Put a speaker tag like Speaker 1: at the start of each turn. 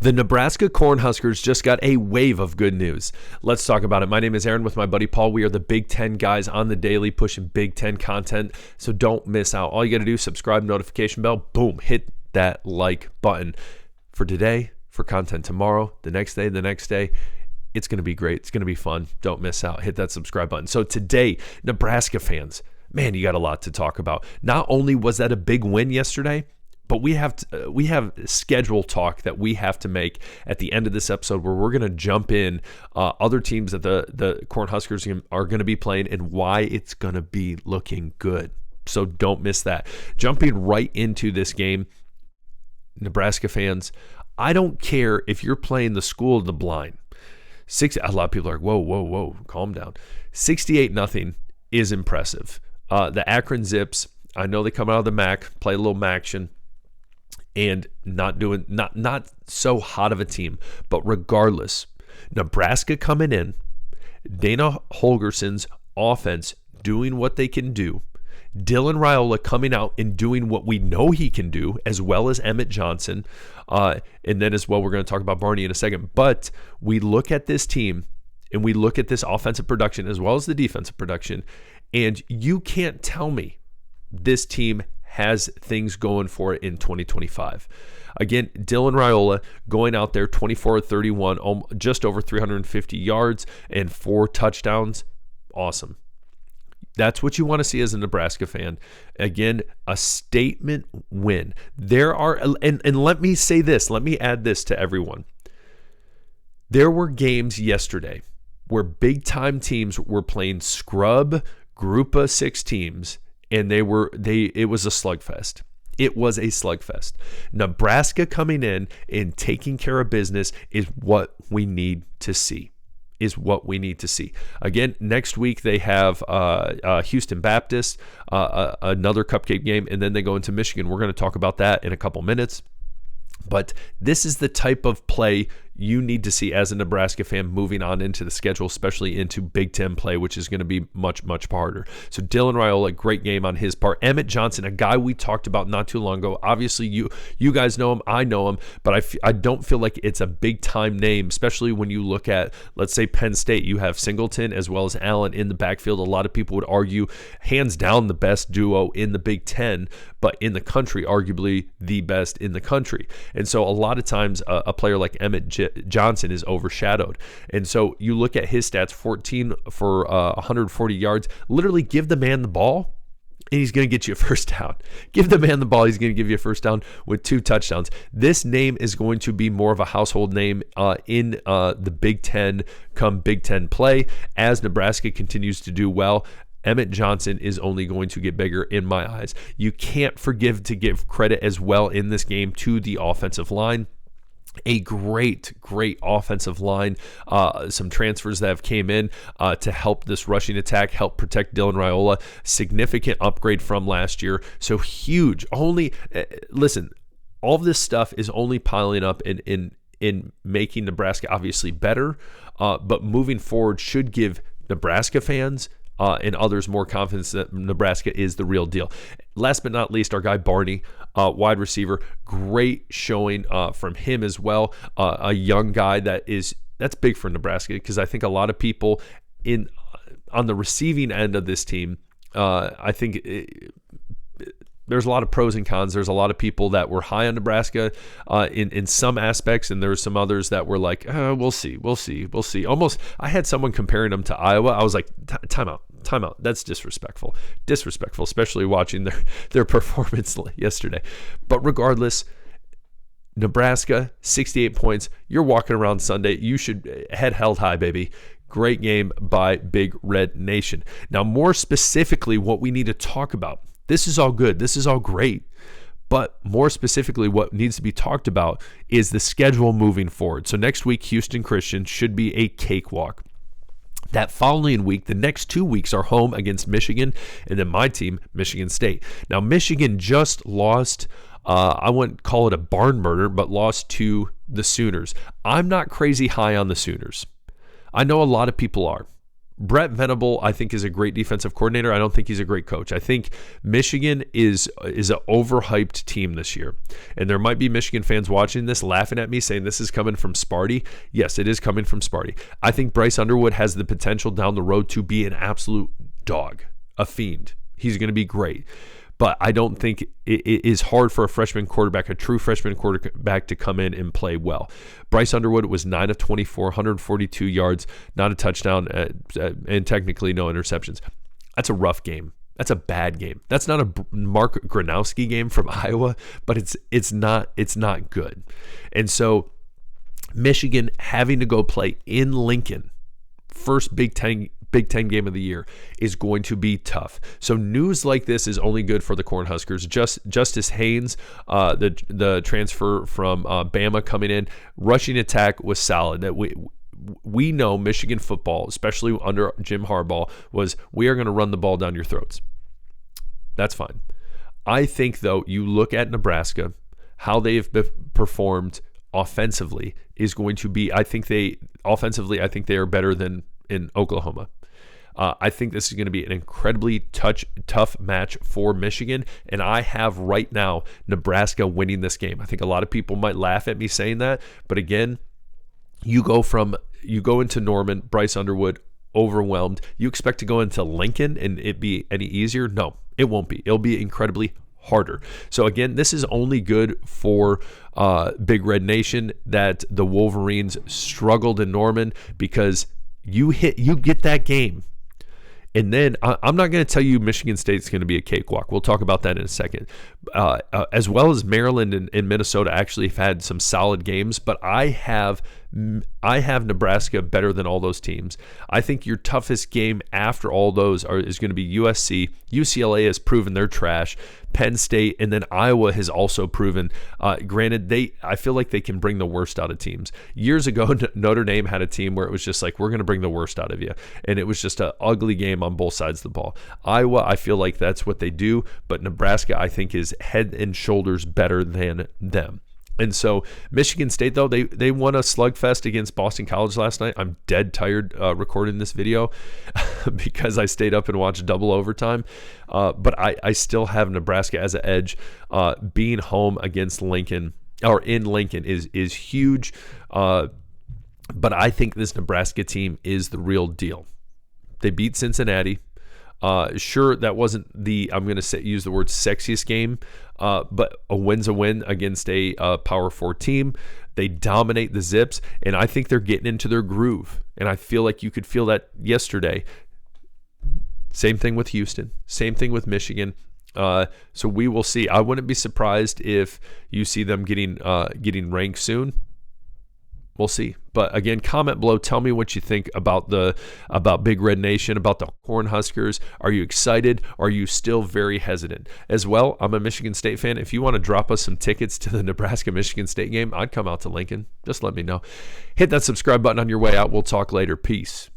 Speaker 1: The Nebraska Cornhuskers just got a wave of good news. Let's talk about it. My name is Aaron with my buddy Paul. We are the Big Ten guys on the daily pushing Big Ten content, so don't miss out. All you got to do is subscribe, notification bell, boom, hit that like button. For today, for content tomorrow, the next day, it's going to be great. It's going to be fun. Don't miss out. Hit that subscribe button. So today, Nebraska fans, man, you got a lot to talk about. Not only was that a big win yesterday, but we have schedule talk that we have to make at the end of this episode where we're going to jump in other teams that the Cornhuskers are going to be playing and why it's going to be looking good. So don't miss that. Jumping right into this game, Nebraska fans, I don't care if you're playing the school of the blind. A lot of people are like, whoa, calm down. 68-0 is impressive. The Akron Zips, I know they come out of the MAC, play a little MACtion, and not so hot of a team. But regardless, Nebraska coming in, Dana Holgerson's offense doing what they can do, Dylan Raiola coming out and doing what we know he can do, as well as Emmett Johnson. And then as well, we're going to talk about Barney in a second. But we look at this team and we look at this offensive production as well as the defensive production, and you can't tell me this team has things going for it in 2025. Again, Dylan Raiola going out there 24-31, just over 350 yards and 4 touchdowns. Awesome. That's what you want to see as a Nebraska fan. Again, a statement win. There are, and let me say this, let me add this to everyone. There were games yesterday where big time teams were playing scrub group of 6 teams, and it was a slugfest. It was a slugfest. Nebraska coming in and taking care of business is what we need to see. Again, next week they have Houston Baptist, another cupcake game, and then they go into Michigan. We're going to talk about that in a couple minutes. But this is the type of play you need to see as a Nebraska fan moving on into the schedule, especially into Big Ten play, which is going to be much, much harder. So Dylan Raiola, great game on his part. Emmett Johnson, a guy we talked about not too long ago. Obviously, you guys know him. I know him. But I don't feel like it's a big-time name, especially when you look at, let's say, Penn State. You have Singleton as well as Allen in the backfield. A lot of people would argue, hands down, the best duo in the Big Ten, but in the country, arguably the best in the country. And so a lot of times a player like Emmett Johnson is overshadowed. And so you look at his stats, 14 for 140 yards. Literally give the man the ball and he's going to get you a first down. Give the man the ball, he's going to give you a first down with 2 touchdowns. This name is going to be more of a household name in the Big Ten come Big Ten play as Nebraska continues to do well. Emmett Johnson is only going to get bigger in my eyes. You can't forgive to give credit as well in this game to the offensive line. A great offensive line. Some transfers that have came in to help this rushing attack, help protect Dylan Raiola. Significant upgrade from last year. So huge. Listen, all of this stuff is only piling up in making Nebraska obviously better, but moving forward should give Nebraska fans and others more confidence that Nebraska is the real deal. Last but not least, our guy Barney, wide receiver, great showing from him as well. A young guy that's big for Nebraska because I think a lot of people on the receiving end of this team, I think there's a lot of pros and cons. There's a lot of people that were high on Nebraska in some aspects, and there were some others that were like, we'll see. Almost, I had someone comparing them to Iowa. I was like, time out. That's disrespectful, especially watching their performance yesterday. But regardless, Nebraska, 68 points. You're walking around Sunday. You should head held high, baby. Great game by Big Red Nation. Now, more specifically, what we need to talk about. This is all good. This is all great. But more specifically, what needs to be talked about is the schedule moving forward. So next week, Houston Christian should be a cakewalk. That following week, the next 2 weeks are home against Michigan and then my team, Michigan State. Now, Michigan just lost, I wouldn't call it a barn burner, but lost to the Sooners. I'm not crazy high on the Sooners. I know a lot of people are. Brett Venable, I think, is a great defensive coordinator. I don't think he's a great coach. I think Michigan is an overhyped team this year. And there might be Michigan fans watching this laughing at me saying this is coming from Sparty. Yes, it is coming from Sparty. I think Bryce Underwood has the potential down the road to be an absolute dog, a fiend. He's going to be great. But I don't think it is hard for a freshman quarterback, a true freshman quarterback, to come in and play well. Bryce Underwood was 9 of 24, 142 yards, not a touchdown, and technically no interceptions. That's a rough game. That's a bad game. That's not a Mark Gronowski game from Iowa, but it's not good. And so Michigan having to go play in Lincoln, first Big Ten game of the year, is going to be tough. So news like this is only good for the Cornhuskers. Justice Haynes, the transfer from Bama coming in, rushing attack was solid. That we know Michigan football, especially under Jim Harbaugh, was we are going to run the ball down your throats. That's fine. I think, though, you look at Nebraska, how they have performed offensively is going to be, I think they are better than in Oklahoma. I think this is going to be an incredibly tough match for Michigan, and I have right now Nebraska winning this game. I think a lot of people might laugh at me saying that, but again, you go into Norman, Bryce Underwood, overwhelmed. You expect to go into Lincoln and it be any easier? No, it won't be. It'll be incredibly harder. So again, this is only good for Big Red Nation that the Wolverines struggled in Norman, because you get that game. And then I'm not going to tell you Michigan State's going to be a cakewalk. We'll talk about that in a second. As well as Maryland and Minnesota actually have had some solid games, but I have Nebraska better than all those teams. I think your toughest game after all those is going to be USC. UCLA has proven they're trash. Penn State, and then Iowa has also proven. Granted, I feel like they can bring the worst out of teams. Years ago, Notre Dame had a team where it was just like, we're going to bring the worst out of you, and it was just an ugly game on both sides of the ball. Iowa, I feel like that's what they do, but Nebraska, I think, is head and shoulders better than them. And so Michigan State, though, they won a slugfest against Boston College last night. I'm dead tired recording this video because I stayed up and watched double overtime. But I still have Nebraska as an edge. Being home against Lincoln, or in Lincoln, is huge. But I think this Nebraska team is the real deal. They beat Cincinnati. Sure, that wasn't I'm going to use the word sexiest game, but a win's a win against a Power 4 team. They dominate the Zips, and I think they're getting into their groove. And I feel like you could feel that yesterday. Same thing with Houston. Same thing with Michigan. So we will see. I wouldn't be surprised if you see them getting ranked soon. We'll see. But again, comment below. Tell me what you think about Big Red Nation, about the Cornhuskers. Are you excited? Are you still very hesitant? As well, I'm a Michigan State fan. If you want to drop us some tickets to the Nebraska-Michigan State game, I'd come out to Lincoln. Just let me know. Hit that subscribe button on your way out. We'll talk later. Peace.